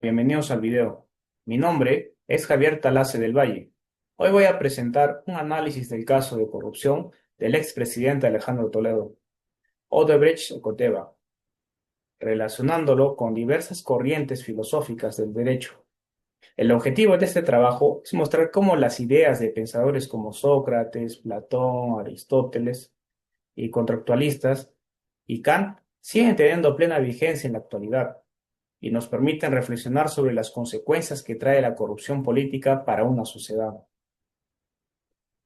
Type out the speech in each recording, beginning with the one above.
Bienvenidos al video. Mi nombre es Javier Talace del Valle. Hoy voy a presentar un análisis del caso de corrupción del expresidente Alejandro Toledo, Odebrecht Ecoteva, relacionándolo con diversas corrientes filosóficas del derecho. El objetivo de este trabajo es mostrar cómo las ideas de pensadores como Sócrates, Platón, Aristóteles y contractualistas y Kant siguen teniendo plena vigencia en la actualidad y nos permiten reflexionar sobre las consecuencias que trae la corrupción política para una sociedad.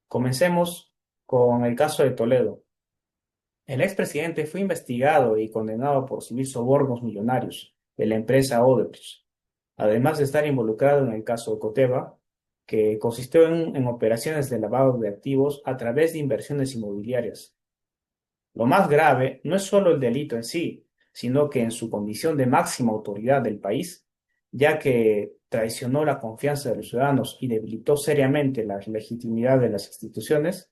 Comencemos con el caso de Toledo. El expresidente fue investigado y condenado por recibir sobornos millonarios de la empresa Odebrecht, además de estar involucrado en el caso Coteva, que consistió en operaciones de lavado de activos a través de inversiones inmobiliarias. Lo más grave no es solo el delito en sí, sino que en su condición de máxima autoridad del país, ya que traicionó la confianza de los ciudadanos y debilitó seriamente la legitimidad de las instituciones,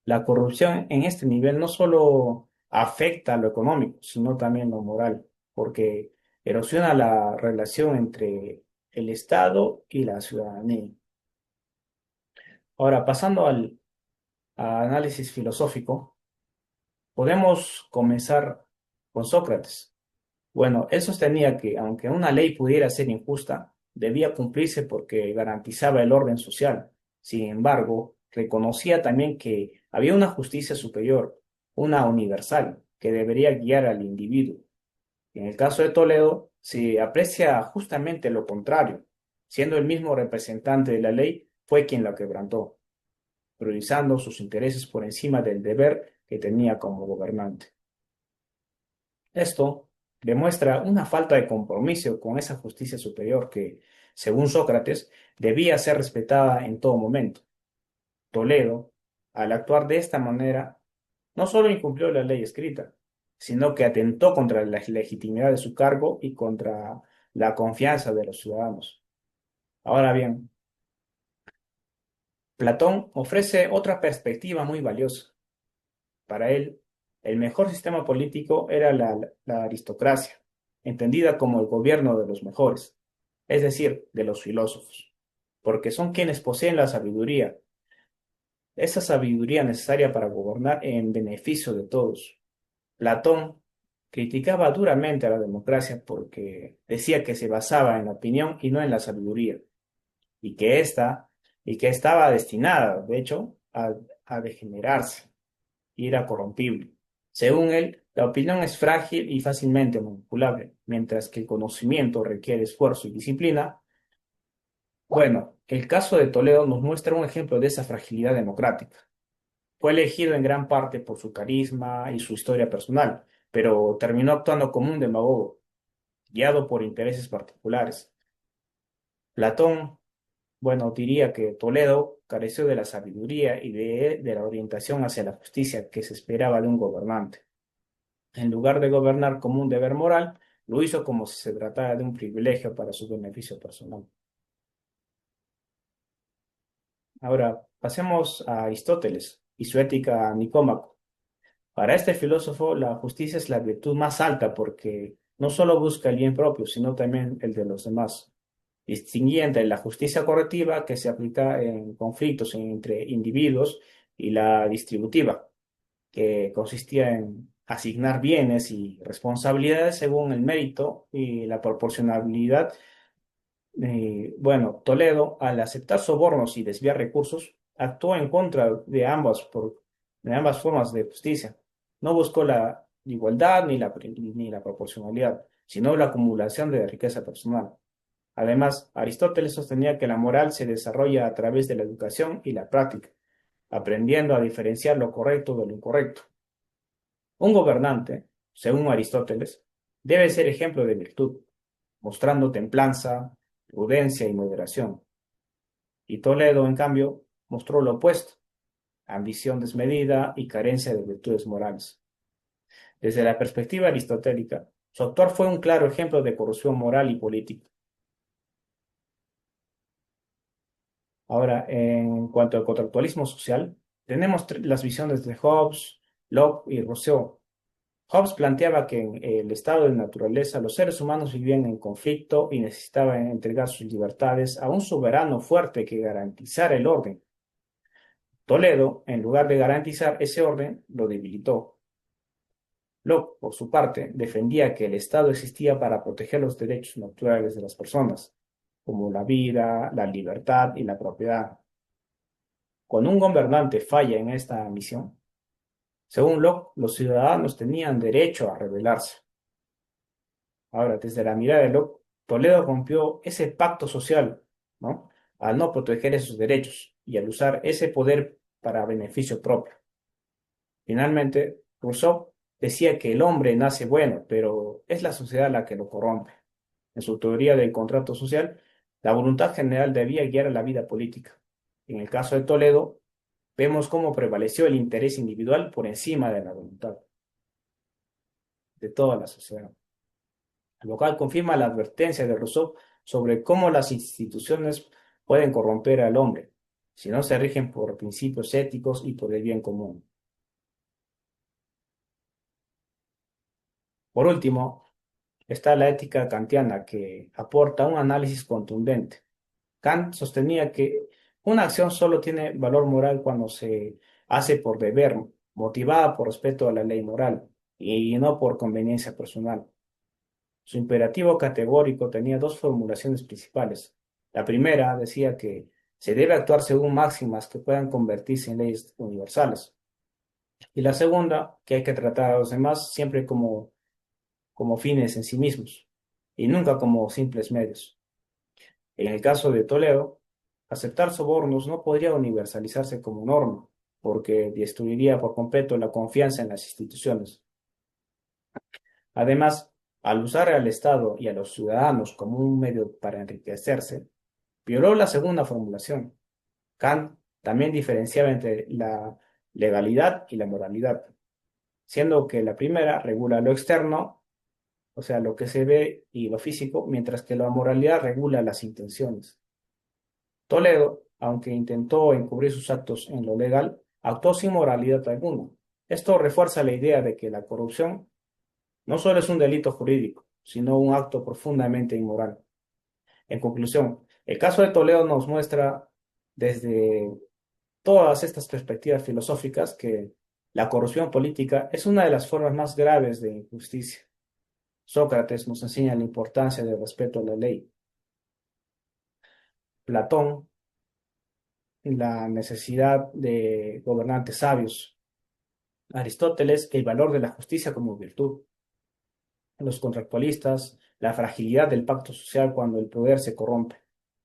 la corrupción en este nivel no solo afecta a lo económico, sino también lo moral, porque erosiona la relación entre el Estado y la ciudadanía. Ahora, pasando al análisis filosófico, podemos comenzar con Sócrates. Bueno, él sostenía que aunque una ley pudiera ser injusta, debía cumplirse porque garantizaba el orden social. Sin embargo, reconocía también que había una justicia superior, una universal, que debería guiar al individuo. En el caso de Toledo, se aprecia justamente lo contrario. Siendo el mismo representante de la ley, fue quien la quebrantó, priorizando sus intereses por encima del deber que tenía como gobernante. Esto demuestra una falta de compromiso con esa justicia superior que, según Sócrates, debía ser respetada en todo momento. Toledo, al actuar de esta manera, no solo incumplió la ley escrita, sino que atentó contra la legitimidad de su cargo y contra la confianza de los ciudadanos. Ahora bien, Platón ofrece otra perspectiva muy valiosa. Para él, el mejor sistema político era la aristocracia, entendida como el gobierno de los mejores, es decir, de los filósofos, porque son quienes poseen la sabiduría, esa sabiduría necesaria para gobernar en beneficio de todos. Platón criticaba duramente a la democracia porque decía que se basaba en la opinión y no en la sabiduría, y que ésta, y que estaba destinada, de hecho, a degenerarse y era corrompible. Según él, la opinión es frágil y fácilmente manipulable, mientras que el conocimiento requiere esfuerzo y disciplina. Bueno, el caso de Toledo nos muestra un ejemplo de esa fragilidad democrática. Fue elegido en gran parte por su carisma y su historia personal, pero terminó actuando como un demagogo, guiado por intereses particulares. Platón, bueno, diría que Toledo careció de la sabiduría y de la orientación hacia la justicia que se esperaba de un gobernante. En lugar de gobernar como un deber moral, lo hizo como si se tratara de un privilegio para su beneficio personal. Ahora, pasemos a Aristóteles y su ética a Nicómaco. Para este filósofo, la justicia es la virtud más alta porque no solo busca el bien propio, sino también el de los demás. Distinguía entre la justicia correctiva, que se aplica en conflictos entre individuos, y la distributiva, que consistía en asignar bienes y responsabilidades según el mérito y la proporcionalidad. Bueno, Toledo, al aceptar sobornos y desviar recursos, actuó en contra de ambas formas de justicia. No buscó la igualdad ni la proporcionalidad, sino la acumulación de riqueza personal. Además, Aristóteles sostenía que la moral se desarrolla a través de la educación y la práctica, aprendiendo a diferenciar lo correcto de lo incorrecto. Un gobernante, según Aristóteles, debe ser ejemplo de virtud, mostrando templanza, prudencia y moderación. Y Toledo, en cambio, mostró lo opuesto, ambición desmedida y carencia de virtudes morales. Desde la perspectiva aristotélica, su actuar fue un claro ejemplo de corrupción moral y política. Ahora, en cuanto al contractualismo social, tenemos las visiones de Hobbes, Locke y Rousseau. Hobbes planteaba que en el estado de naturaleza los seres humanos vivían en conflicto y necesitaban entregar sus libertades a un soberano fuerte que garantizara el orden. Toledo, en lugar de garantizar ese orden, lo debilitó. Locke, por su parte, defendía que el Estado existía para proteger los derechos naturales de las personas, como la vida, la libertad y la propiedad. Cuando un gobernante falla en esta misión, según Locke, los ciudadanos tenían derecho a rebelarse. Ahora, desde la mirada de Locke, Toledo rompió ese pacto social, ¿no? Al no proteger esos derechos y al usar ese poder para beneficio propio. Finalmente, Rousseau decía que el hombre nace bueno, pero es la sociedad la que lo corrompe. En su teoría del contrato social, la voluntad general debía guiar a la vida política. En el caso de Toledo, vemos cómo prevaleció el interés individual por encima de la voluntad de toda la sociedad, lo cual confirma la advertencia de Rousseau sobre cómo las instituciones pueden corromper al hombre si no se rigen por principios éticos y por el bien común. Por último, está la ética kantiana, que aporta un análisis contundente. Kant sostenía que una acción solo tiene valor moral cuando se hace por deber, motivada por respeto a la ley moral y no por conveniencia personal. Su imperativo categórico tenía dos formulaciones principales. La primera decía que se debe actuar según máximas que puedan convertirse en leyes universales. Y la segunda, que hay que tratar a los demás siempre como fines en sí mismos y nunca como simples medios. En el caso de Toledo, aceptar sobornos no podría universalizarse como norma, porque destruiría por completo la confianza en las instituciones. Además, al usar al Estado y a los ciudadanos como un medio para enriquecerse, violó la segunda formulación. Kant también diferenciaba entre la legalidad y la moralidad, siendo que la primera regula lo externo, o sea, lo que se ve y lo físico, mientras que la moralidad regula las intenciones. Toledo, aunque intentó encubrir sus actos en lo legal, actuó sin moralidad alguna. Esto refuerza la idea de que la corrupción no solo es un delito jurídico, sino un acto profundamente inmoral. En conclusión, el caso de Toledo nos muestra desde todas estas perspectivas filosóficas que la corrupción política es una de las formas más graves de injusticia. Sócrates nos enseña la importancia del respeto a la ley. Platón, la necesidad de gobernantes sabios. Aristóteles, el valor de la justicia como virtud. Los contractualistas, la fragilidad del pacto social cuando el poder se corrompe.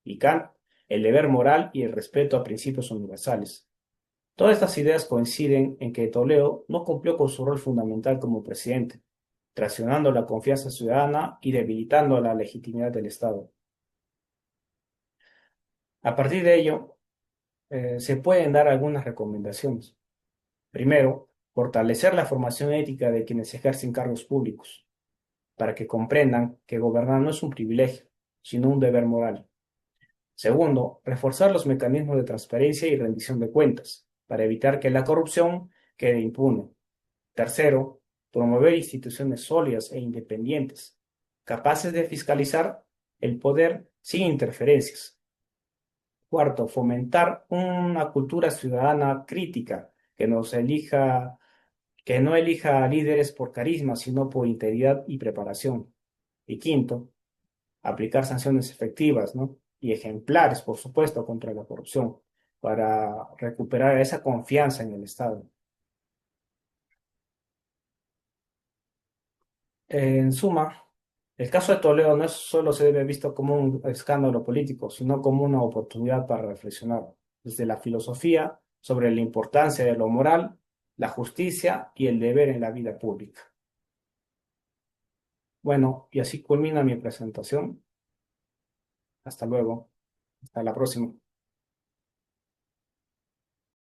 Y Kant, el deber moral y el respeto a principios universales. Todas estas ideas coinciden en que Toledo no cumplió con su rol fundamental como presidente, traicionando la confianza ciudadana y debilitando la legitimidad del Estado. A partir de ello, se pueden dar algunas recomendaciones. Primero, fortalecer la formación ética de quienes ejercen cargos públicos, para que comprendan que gobernar no es un privilegio, sino un deber moral. Segundo, reforzar los mecanismos de transparencia y rendición de cuentas, para evitar que la corrupción quede impune. Tercero, promover instituciones sólidas e independientes, capaces de fiscalizar el poder sin interferencias. Cuarto, fomentar una cultura ciudadana crítica que no elija a líderes por carisma, sino por integridad y preparación. Y quinto, aplicar sanciones efectivas, ¿no? Y ejemplares, por supuesto, contra la corrupción, para recuperar esa confianza en el Estado. En suma, el caso de Toledo no es solo se debe visto como un escándalo político, sino como una oportunidad para reflexionar desde la filosofía sobre la importancia de lo moral, la justicia y el deber en la vida pública. Bueno, y así culmina mi presentación. Hasta luego. Hasta la próxima.